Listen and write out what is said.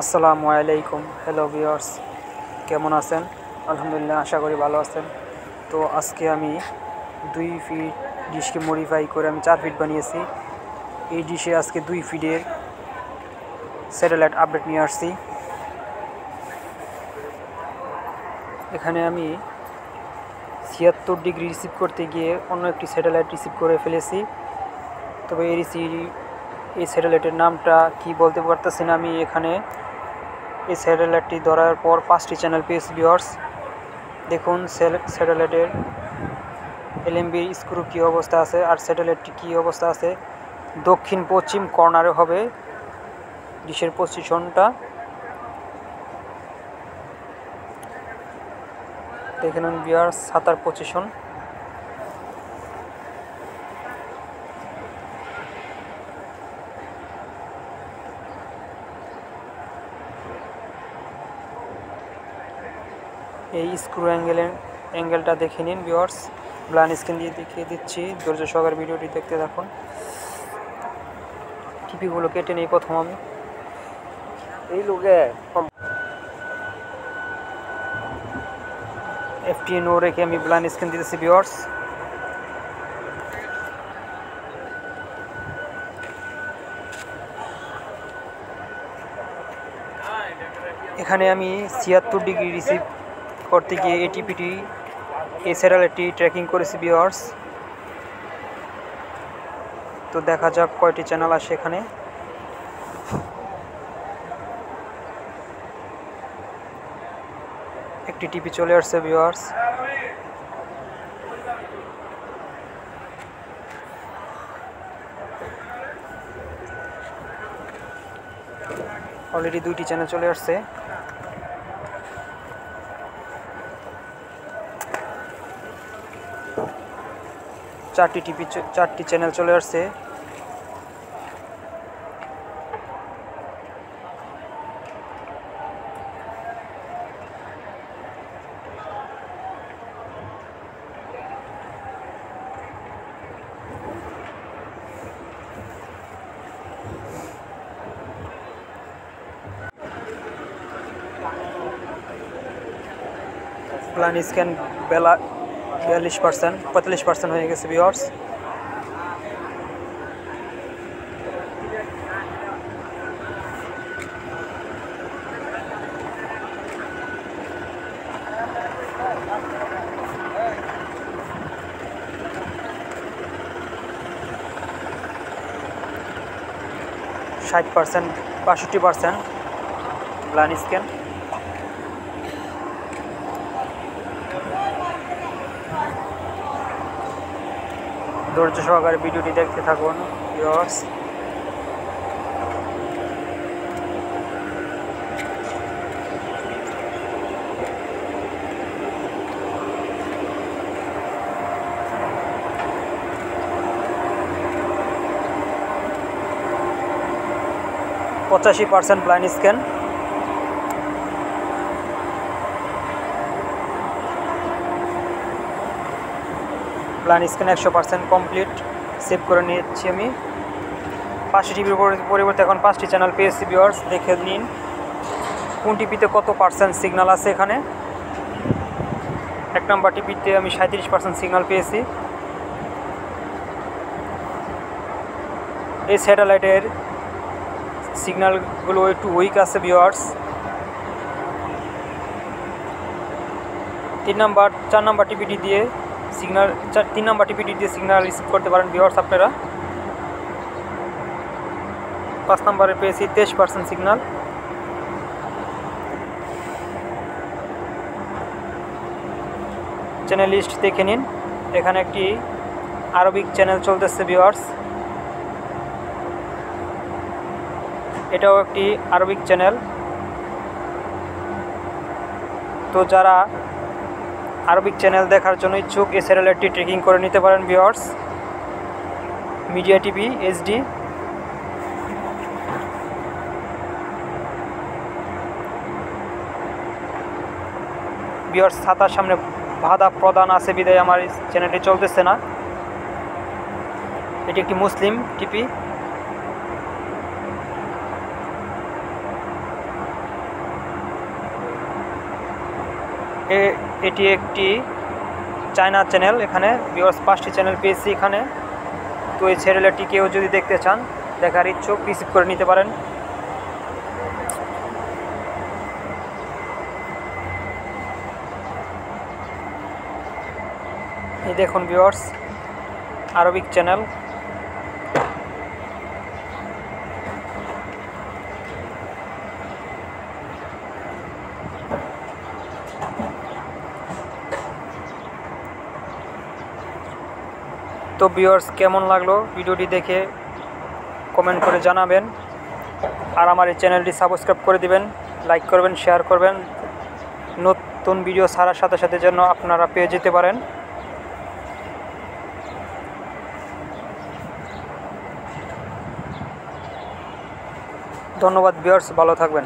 আসসালামু আলাইকুম। Hello viewers, কেমন আছেন? আলহামদুলিল্লাহ, আশা করি ভালো আছেন। তো আজকে আমি 2 ফিট ডিশকে মডিফাই করে আমি 4 ফিট বানিয়েছি। এই ডিশে আজকে 2 ফিটের স্যাটেলাইট আপডেট নিয়ে আসছি। এখানে আমি 76 ডিগ্রি রিসিভ করতে গিয়ে অন্য একটি স্যাটেলাইট রিসিভ করে ফেলেছি। তবে এই স্যাটেলাইটের নামটা কি বলতে পারতেছি না। আমি এখানে এই স্যাটেলাইটটি ধরার পর 5টি চ্যানেল পেয়েছি ভিউয়ার্স। দেখুন স্যাটেলাইটের এলএমবি স্ক্রু কী অবস্থা আছে আর স্যাটেলাইটটি কী অবস্থা আছে। দক্ষিণ পশ্চিম কর্নারে হবে ডিশের পজিশনটা। দেখে নিন ভিউয়ার্স, ছাতার পজিশন। এই স্ক্রু অ্যাঙ্গেলটা দেখে নিন ভিউয়ার্স। ব্লান স্ক্রিন দিয়ে দেখিয়ে দিচ্ছি, ধৈর্য সহকারে ভিডিওটি দেখতে থাকুন। টিপিগুলো কেটে নেই প্রথম আমি। এই লোকে FTNO রেখে আমি ব্লান স্ক্রিন দিতেছি ভিউয়ার্স। এখানে আমি 76 ডিগ্রি রিসিভ করতে গিয়ে এটিপিটি এই স্যাটেলাইটটি ট্র্যাকিং করেছি ভিউয়ার্স। তো দেখা যাক কয়টি চ্যানেল আসে এখানে। একটি টিপি চলে আসছে ভিউয়ার্স। অলরেডি 2টি চ্যানেল চলে আসছে। চারটি চ্যানেল চলে আসছে। প্ল্যান স্ক্যান 45% হয়ে গেছে ভিউয়ার্স। ষাট পার্সেন্ট 62% প্ল্যান স্ক্যান। ধৈর্য সহকারে ভিডিওটি দেখতে থাকুন ভিউয়ার্স। পঁচাশি % plan scan. Plan scan 100% complete. Save করে নিয়েছি আমি। 5টি টিভির পরিবর্তে এখন 5টি চ্যানেল পেয়েছি ভিউয়ার্স। দেখে নিন কোন টিভিতে কত পার্সেন্ট সিগন্যাল আছে। এখানে 1 নম্বর টিভিতে আমি 37% সিগন্যাল পেয়েছি। এই স্যাটেলাইটের সিগন্যালগুলো একটু উইক আছে ভিউয়ার্স। 4 নম্বর টিভিটি দিয়ে সিগন্যাল 3 নম্বর টিভিটি দিয়ে সিগন্যাল রিসিভ করতে পারেন ভিউয়ার্স আপনারা। 5 নম্বরে পেয়েছি 23% সিগন্যাল। চ্যানেল লিস্ট দেখে নিন। এখানে একটি আরবিক চ্যানেল চলতেছে ভিউয়ার্স। এটাও একটি আরবিক চ্যানেল। তো যারা আরবিক চ্যানেল দেখার জন্য ইচ্ছুক এই স্যাটেলাইটটি ট্রেকিং করে নিতে পারেন viewers. Media TV HD। Viewers, ছাতার সামনে বাধা প্রদান আছে বিদায় আমার চ্যানেলটি চলতেছে না। এটি একটি মুসলিম টিভি। এটি একটি চায়না চ্যানেল। এখানে ভিউয়ার্স 5টি চ্যানেল পেয়েছি এখানে। তো এই চ্যানেলটি কেউ যদি দেখতে চান, দেখার ইচ্ছুক, রিসিভ করে নিতে পারেন। এই দেখুন ভিউয়ার্স, আরবিক চ্যানেল। তো ভিউয়ার্স, কেমন লাগলো ভিডিওটি দেখে কমেন্ট করে জানাবেন। আর আমার এই চ্যানেলটি সাবস্ক্রাইব করে দিবেন, লাইক করবেন, শেয়ার করবেন, নতুন ভিডিও ছাড়ার সাথে সাথে যেন আপনারা পেয়ে যেতে পারেন। ধন্যবাদ ভিউয়ার্স, ভালো থাকবেন।